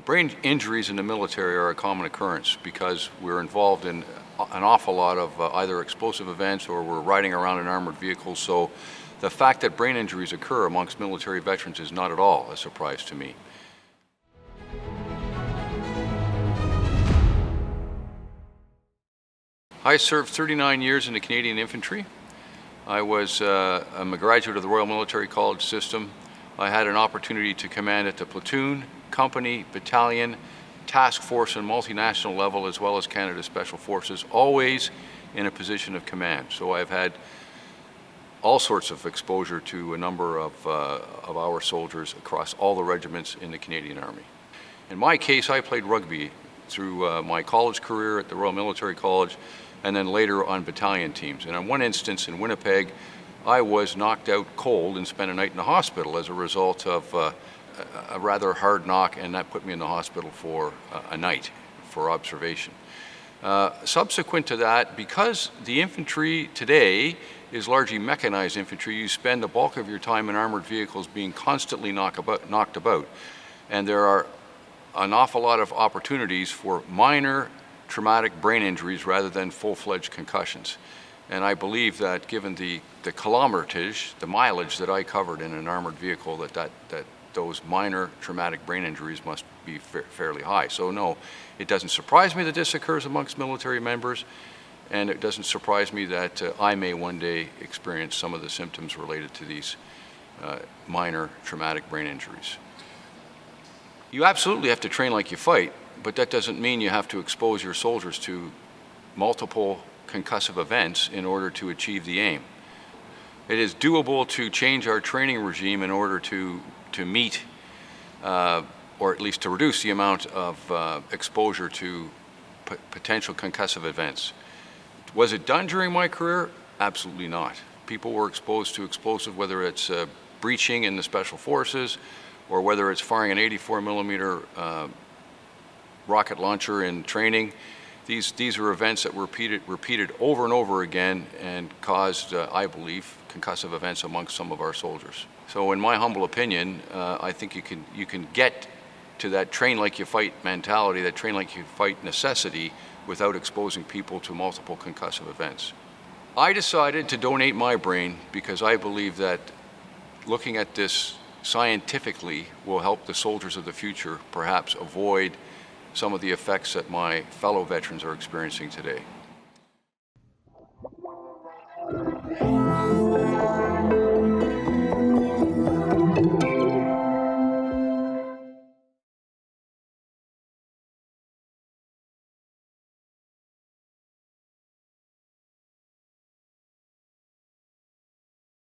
Brain injuries in the military are a common occurrence because we're involved in an awful lot of either explosive events or we're riding around in armored vehicles. So the fact that brain injuries occur amongst military veterans is not at all a surprise to me. I served 39 years in the Canadian infantry. I'm a graduate of the Royal Military College system. I had an opportunity to command at the platoon, company, battalion, task force, and multinational level, as well as Canada Special Forces, always in a position of command. So I've had all sorts of exposure to a number of our soldiers across all the regiments in the Canadian Army. In my case, I played rugby through my college career at the Royal Military College and then later on battalion teams. And in one instance in Winnipeg, I was knocked out cold and spent a night in the hospital as a result of a rather hard knock, and that put me in the hospital for a night for observation. Subsequent to that, because the infantry today is largely mechanized infantry, you spend the bulk of your time in armored vehicles being constantly knocked about. And there are an awful lot of opportunities for minor traumatic brain injuries rather than full-fledged concussions. And I believe that given the kilometerage, the mileage that I covered in an armored vehicle, that those minor traumatic brain injuries must be fairly high. So no, it doesn't surprise me that this occurs amongst military members, and it doesn't surprise me that I may one day experience some of the symptoms related to these minor traumatic brain injuries. You absolutely have to train like you fight, but that doesn't mean you have to expose your soldiers to multiple concussive events in order to achieve the aim. It is doable to change our training regime in order to meet, or at least to reduce the amount of exposure to potential concussive events. Was it done during my career? Absolutely not. People were exposed to explosive, whether it's breaching in the Special Forces, or whether it's firing an 84 millimeter rocket launcher in training. These are events that were repeated over and over again and caused, I believe, concussive events amongst some of our soldiers. So in my humble opinion, I think you can get to that train like you fight mentality, that train like you fight necessity, without exposing people to multiple concussive events. I decided to donate my brain because I believe that looking at this scientifically will help the soldiers of the future perhaps avoid some of the effects that my fellow veterans are experiencing today.